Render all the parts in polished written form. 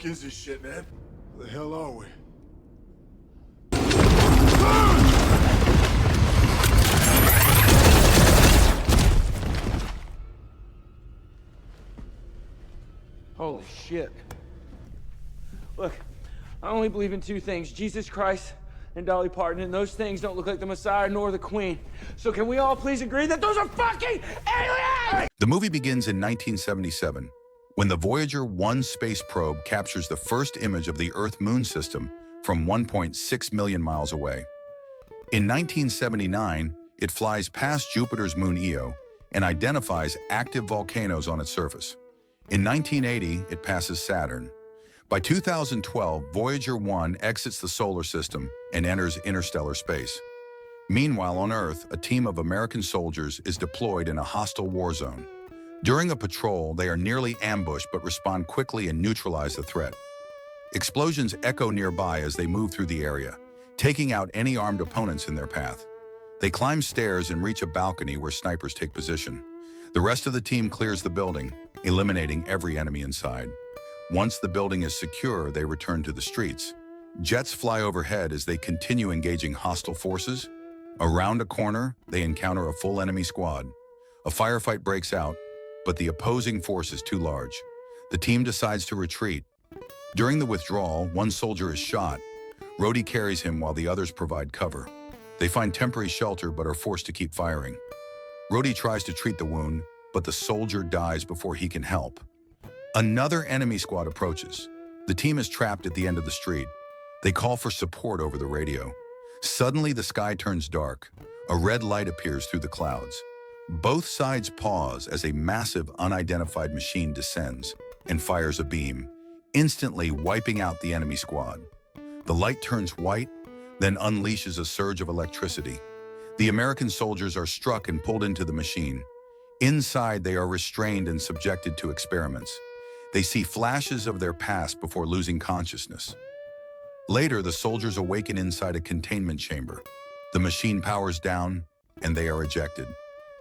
fuck is this shit, man? Where the hell are we? Holy shit. Look, I only believe in two things, Jesus Christ and Dolly Parton, and those things don't look like the Messiah nor the Queen. So can we all please agree that those are fucking aliens? The movie begins in 1977, when the Voyager 1 space probe captures the first image of the Earth-Moon system from 1.6 million miles away. In 1979, it flies past Jupiter's moon Io and identifies active volcanoes on its surface. In 1980, it passes Saturn. By 2012, Voyager 1 exits the solar system and enters interstellar space. Meanwhile, on Earth, a team of American soldiers is deployed in a hostile war zone. During a patrol, they are nearly ambushed but respond quickly and neutralize the threat. Explosions echo nearby as they move through the area, taking out any armed opponents in their path. They climb stairs and reach a balcony where snipers take position. The rest of the team clears the building, eliminating every enemy inside. Once the building is secure, they return to the streets. Jets fly overhead as they continue engaging hostile forces. Around a corner, they encounter a full enemy squad. A firefight breaks out, but the opposing force is too large. The team decides to retreat. During the withdrawal, one soldier is shot. Rodie carries him while the others provide cover. They find temporary shelter but are forced to keep firing. Rodie tries to treat the wound, but the soldier dies before he can help. Another enemy squad approaches. The team is trapped at the end of the street. They call for support over the radio. Suddenly, the sky turns dark. A red light appears through the clouds. Both sides pause as a massive, unidentified machine descends and fires a beam, instantly wiping out the enemy squad. The light turns white, then unleashes a surge of electricity. The American soldiers are struck and pulled into the machine. Inside, they are restrained and subjected to experiments. They see flashes of their past before losing consciousness. Later, the soldiers awaken inside a containment chamber. The machine powers down, and they are ejected.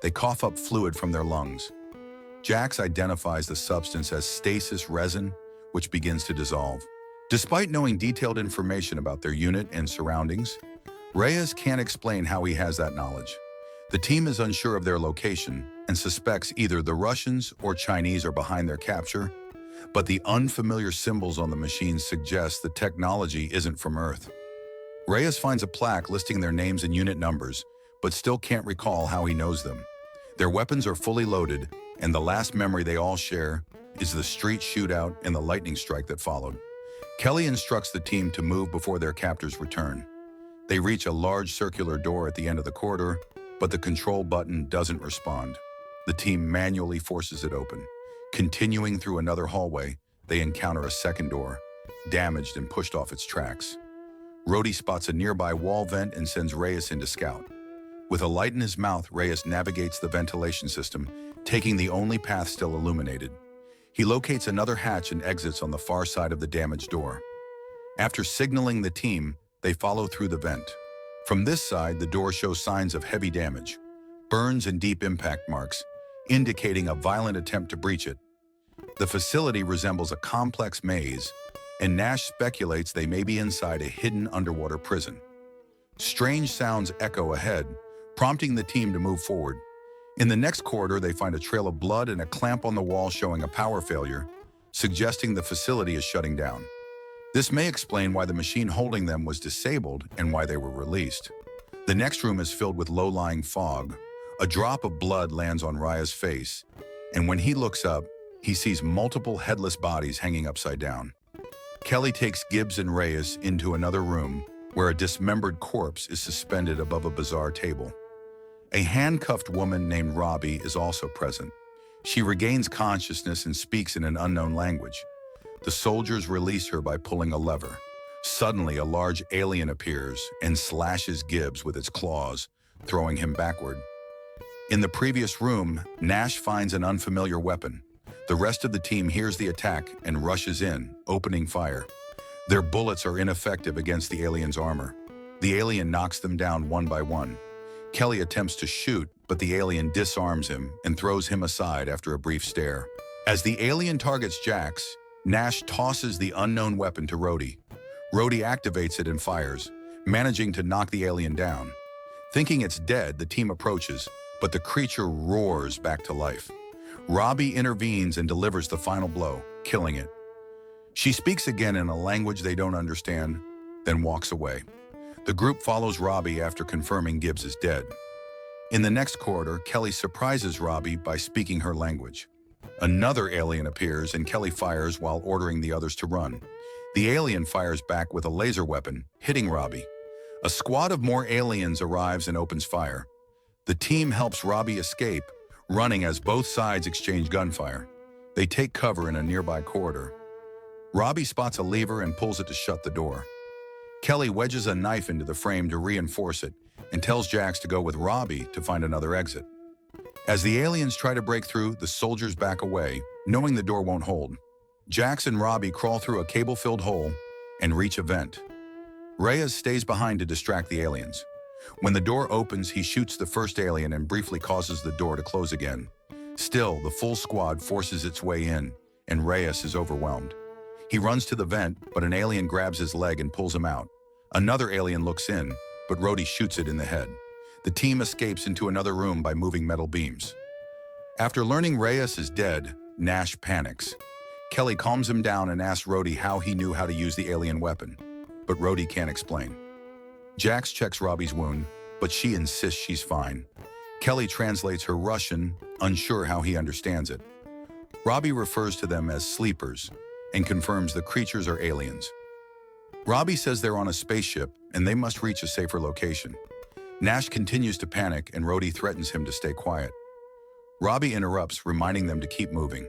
They cough up fluid from their lungs. Jax identifies the substance as stasis resin, which begins to dissolve. Despite knowing detailed information about their unit and surroundings, Reyes can't explain how he has that knowledge. The team is unsure of their location and suspects either the Russians or Chinese are behind their capture, but the unfamiliar symbols on the machines suggest the technology isn't from Earth. Reyes finds a plaque listing their names and unit numbers, but still can't recall how he knows them. Their weapons are fully loaded, and the last memory they all share is the street shootout and the lightning strike that followed. Kelly instructs the team to move before their captors return. They reach a large circular door at the end of the corridor, but the control button doesn't respond. The team manually forces it open. Continuing through another hallway, they encounter a second door, damaged and pushed off its tracks. Rodie spots a nearby wall vent and sends Reyes in to scout. With a light in his mouth, Reyes navigates the ventilation system, taking the only path still illuminated. He locates another hatch and exits on the far side of the damaged door. After signaling the team, they follow through the vent. From this side, the door shows signs of heavy damage, burns and deep impact marks, indicating a violent attempt to breach it. The facility resembles a complex maze, and Nash speculates they may be inside a hidden underwater prison. Strange sounds echo ahead, prompting the team to move forward. In the next corridor, they find a trail of blood and a clamp on the wall showing a power failure, suggesting the facility is shutting down. This may explain why the machine holding them was disabled and why they were released. The next room is filled with low-lying fog. A drop of blood lands on Raya's face, and when he looks up, he sees multiple headless bodies hanging upside down. Kelly takes Gibbs and Reyes into another room where a dismembered corpse is suspended above a bizarre table. A handcuffed woman named Ravi is also present. She regains consciousness and speaks in an unknown language. The soldiers release her by pulling a lever. Suddenly, a large alien appears and slashes Gibbs with its claws, throwing him backward. In the previous room, Nash finds an unfamiliar weapon. The rest of the team hears the attack and rushes in, opening fire. Their bullets are ineffective against the alien's armor. The alien knocks them down one by one. Kelly attempts to shoot, but the alien disarms him and throws him aside after a brief stare. As the alien targets Jax, Nash tosses the unknown weapon to Rodie. Rodie activates it and fires, managing to knock the alien down. Thinking it's dead, the team approaches, but the creature roars back to life. Ravi intervenes and delivers the final blow, killing it. She speaks again in a language they don't understand, then walks away. The group follows Ravi after confirming Gibbs is dead. In the next corridor, Kelly surprises Ravi by speaking her language. Another alien appears and Kelly fires while ordering the others to run. The alien fires back with a laser weapon, hitting Ravi. A squad of more aliens arrives and opens fire. The team helps Ravi escape, running as both sides exchange gunfire. They take cover in a nearby corridor. Ravi spots a lever and pulls it to shut the door. Kelly wedges a knife into the frame to reinforce it and tells Jax to go with Ravi to find another exit. As the aliens try to break through, the soldiers back away, knowing the door won't hold. Jax and Ravi crawl through a cable-filled hole and reach a vent. Reyes stays behind to distract the aliens. When the door opens, he shoots the first alien and briefly causes the door to close again. Still, the full squad forces its way in, and Reyes is overwhelmed. He runs to the vent, but an alien grabs his leg and pulls him out. Another alien looks in, but Rodie shoots it in the head. The team escapes into another room by moving metal beams. After learning Reyes is dead, Nash panics. Kelly calms him down and asks Rodie how he knew how to use the alien weapon, but Rodie can't explain. Jax checks Robbie's wound, but she insists she's fine. Kelly translates her Russian, unsure how he understands it. Robbie refers to them as sleepers and confirms the creatures are aliens. Robbie says they're on a spaceship and they must reach a safer location. Nash continues to panic and Rodie threatens him to stay quiet. Robbie interrupts, reminding them to keep moving.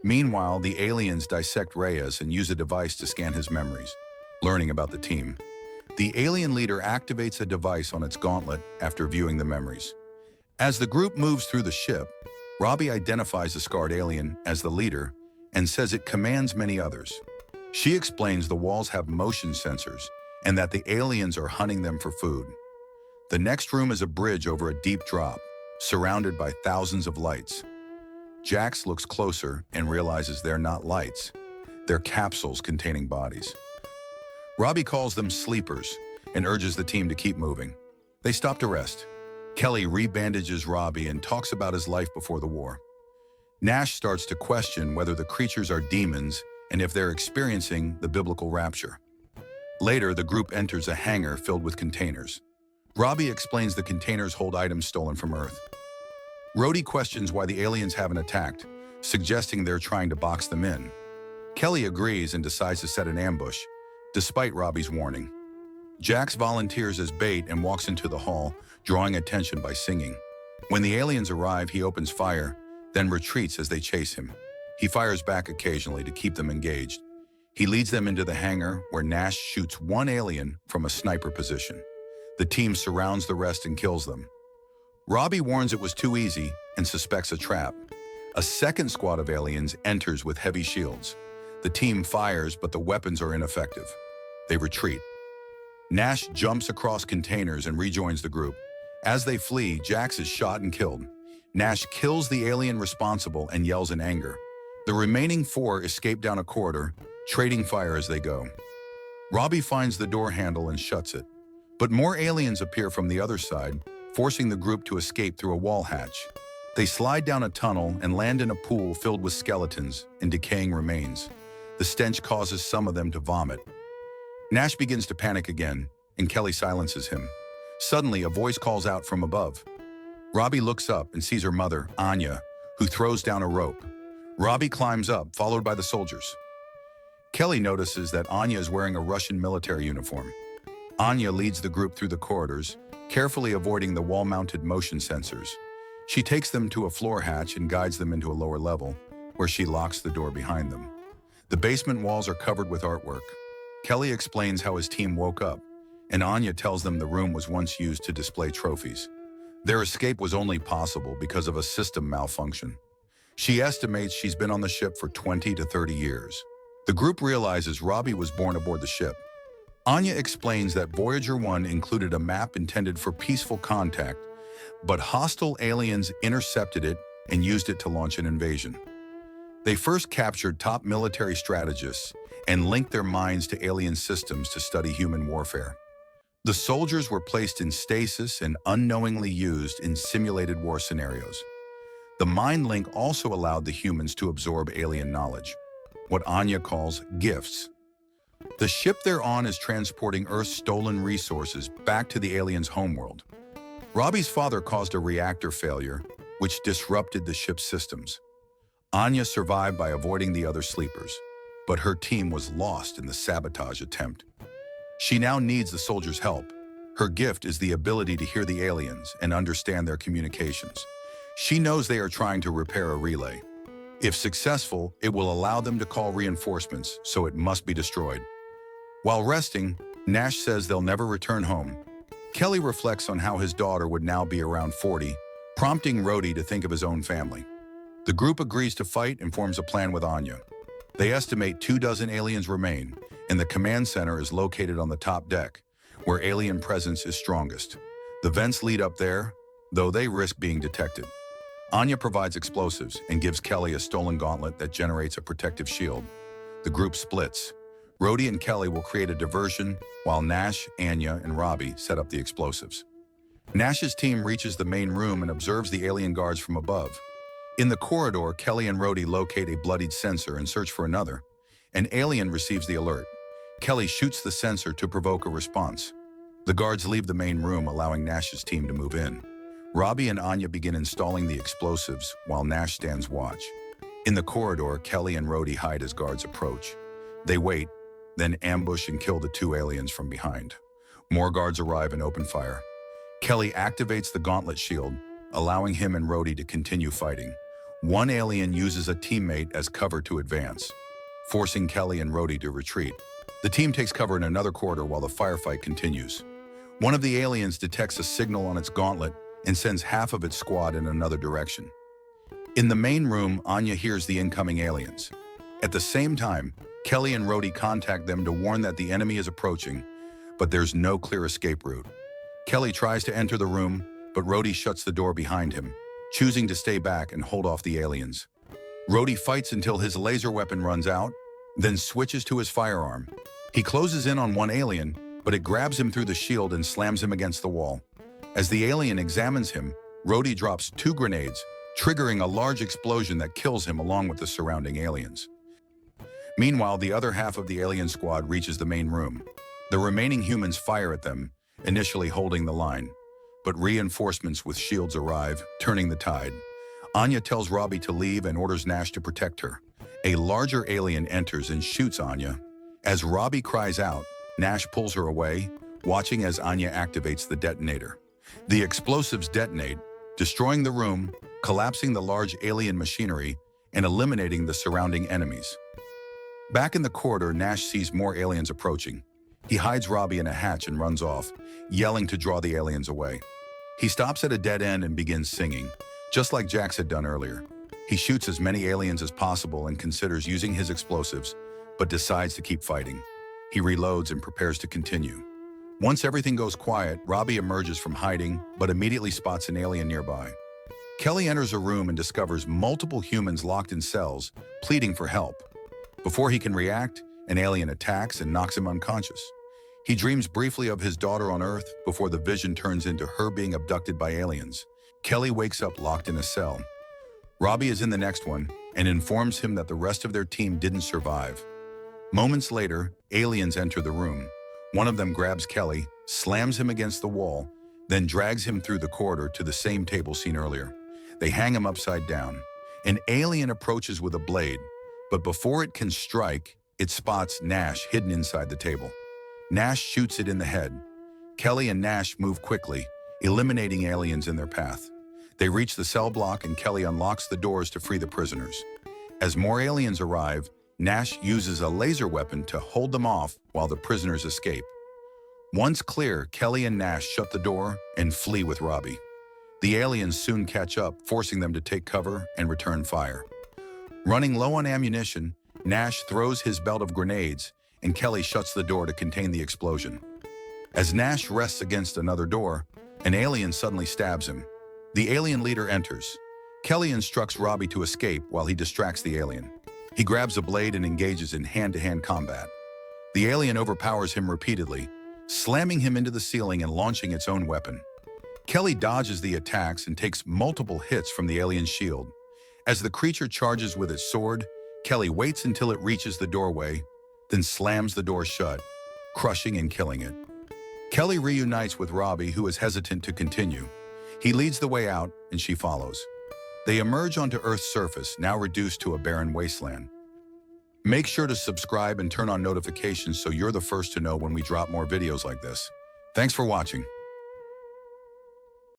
Meanwhile, the aliens dissect Reyes and use a device to scan his memories, learning about the team. The alien leader activates a device on its gauntlet after viewing the memories. As the group moves through the ship, Robbie identifies the scarred alien as the leader and says it commands many others. She explains the walls have motion sensors and that the aliens are hunting them for food. The next room is a bridge over a deep drop, surrounded by thousands of lights. Jax looks closer and realizes they're not lights. They're capsules containing bodies. Robbie calls them sleepers and urges the team to keep moving. They stop to rest. Kelly rebandages Robbie and talks about his life before the war. Nash starts to question whether the creatures are demons and if they're experiencing the biblical rapture. Later, the group enters a hangar filled with containers. Robbie explains the containers hold items stolen from Earth. Rodie questions why the aliens haven't attacked, suggesting they're trying to box them in. Kelly agrees and decides to set an ambush, despite Robbie's warning. Jax volunteers as bait and walks into the hall, drawing attention by singing. When the aliens arrive, he opens fire, then retreats as they chase him. He fires back occasionally to keep them engaged. He leads them into the hangar, where Nash shoots one alien from a sniper position. The team surrounds the rest and kills them. Robbie warns it was too easy and suspects a trap. A second squad of aliens enters with heavy shields. The team fires, but the weapons are ineffective. They retreat. Nash jumps across containers and rejoins the group. As they flee, Jax is shot and killed. Nash kills the alien responsible and yells in anger. The remaining four escape down a corridor, trading fire as they go. Robbie finds the door handle and shuts it. But more aliens appear from the other side, forcing the group to escape through a wall hatch. They slide down a tunnel and land in a pool filled with skeletons and decaying remains. The stench causes some of them to vomit. Nash begins to panic again, and Kelly silences him. Suddenly, a voice calls out from above. Robbie looks up and sees her mother, Anya, who throws down a rope. Robbie climbs up, followed by the soldiers. Kelly notices that Anya is wearing a Russian military uniform. Anya leads the group through the corridors, carefully avoiding the wall-mounted motion sensors. She takes them to a floor hatch and guides them into a lower level, where she locks the door behind them. The basement walls are covered with artwork. Kelly explains how his team woke up, and Anya tells them the room was once used to display trophies. Their escape was only possible because of a system malfunction. She estimates she's been on the ship for 20 to 30 years. The group realizes Robbie was born aboard the ship. Anya explains that Voyager 1 included a map intended for peaceful contact, but hostile aliens intercepted it and used it to launch an invasion. They first captured top military strategists and linked their minds to alien systems to study human warfare. The soldiers were placed in stasis and unknowingly used in simulated war scenarios. The mind link also allowed the humans to absorb alien knowledge, what Anya calls gifts. The ship they're on is transporting Earth's stolen resources back to the aliens' homeworld. Robbie's father caused a reactor failure, which disrupted the ship's systems. Anya survived by avoiding the other sleepers, but her team was lost in the sabotage attempt. She now needs the soldiers' help. Her gift is the ability to hear the aliens and understand their communications. She knows they are trying to repair a relay. If successful, it will allow them to call reinforcements, so it must be destroyed. While resting, Nash says they'll never return home. Kelly reflects on how his daughter would now be around 40, prompting Rodie to think of his own family. The group agrees to fight and forms a plan with Anya. They estimate 24 aliens remain, and the command center is located on the top deck, where alien presence is strongest. The vents lead up there, though they risk being detected. Anya provides explosives and gives Kelly a stolen gauntlet that generates a protective shield. The group splits. Rodie and Kelly will create a diversion, while Nash, Anya, and Ravi set up the explosives. Nash's team reaches the main room and observes the alien guards from above. In the corridor, Kelly and Rodie locate a bloodied sensor and search for another. An alien receives the alert. Kelly shoots the sensor to provoke a response. The guards leave the main room, allowing Nash's team to move in. Ravi and Anya begin installing the explosives, while Nash stands watch. In the corridor, Kelly and Rodie hide as guards approach. They wait, then ambush and kill the two aliens from behind. More guards arrive and open fire. Kelly activates the gauntlet shield, allowing him and Rodie to continue fighting. One alien uses a teammate as cover to advance, forcing Kelly and Rodie to retreat. The team takes cover in another corridor while the firefight continues. One of the aliens detects a signal on its gauntlet and sends half of its squad in another direction. In the main room, Anya hears the incoming aliens. At the same time, Kelly and Rodie contact them to warn that the enemy is approaching, but there's no clear escape route. Kelly tries to enter the room, but Rodie shuts the door behind him, choosing to stay back and hold off the aliens. Rodie fights until his laser weapon runs out, then switches to his firearm. He closes in on one alien, but it grabs him through the shield and slams him against the wall. As the alien examines him, Rodie drops 2 grenades, triggering a large explosion that kills him along with the surrounding aliens. Meanwhile, the other half of the alien squad reaches the main room. The remaining humans fire at them, initially holding the line. But reinforcements with shields arrive, turning the tide. Anya tells Ravi to leave and orders Nash to protect her. A larger alien enters and shoots Anya. As Ravi cries out, Nash pulls her away, watching as Anya activates the detonator. The explosives detonate, destroying the room, collapsing the large alien machinery, and eliminating the surrounding enemies. Back in the corridor, Nash sees more aliens approaching. He hides Ravi in a hatch and runs off, yelling to draw the aliens away. He stops at a dead end and begins singing, just like Jax had done earlier. He shoots as many aliens as possible and considers using his explosives, but decides to keep fighting. He reloads and prepares to continue. Once everything goes quiet, Ravi emerges from hiding, but immediately spots an alien nearby. Kelly enters a room and discovers multiple humans locked in cells, pleading for help. Before he can react, an alien attacks and knocks him unconscious. He dreams briefly of his daughter on Earth before the vision turns into her being abducted by aliens. Kelly wakes up locked in a cell. Ravi is in the next one and informs him that the rest of their team didn't survive. Moments later, aliens enter the room. One of them grabs Kelly, slams him against the wall, then drags him through the corridor to the same table seen earlier. They hang him upside down. An alien approaches with a blade, but before it can strike, it spots Nash hidden inside the table. Nash shoots it in the head. Kelly and Nash move quickly, eliminating aliens in their path. They reach the cell block and Kelly unlocks the doors to free the prisoners. As more aliens arrive, Nash uses a laser weapon to hold them off while the prisoners escape. Once clear, Kelly and Nash shut the door and flee with Ravi. The aliens soon catch up, forcing them to take cover and return fire. Running low on ammunition, Nash throws his belt of grenades and Kelly shuts the door to contain the explosion. As Nash rests against another door, an alien suddenly stabs him. The alien leader enters. Kelly instructs Robbie to escape while he distracts the alien. He grabs a blade and engages in hand-to-hand combat. The alien overpowers him repeatedly, slamming him into the ceiling and launching its own weapon. Kelly dodges the attacks and takes multiple hits from the alien's shield. As the creature charges with its sword, Kelly waits until it reaches the doorway, then slams the door shut, crushing and killing it. Kelly reunites with Robbie, who is hesitant to continue. He leads the way out, and she follows. They emerge onto Earth's surface, now reduced to a barren wasteland. Make sure to subscribe and turn on notifications so you're the first to know when we drop more videos like this. Thanks for watching.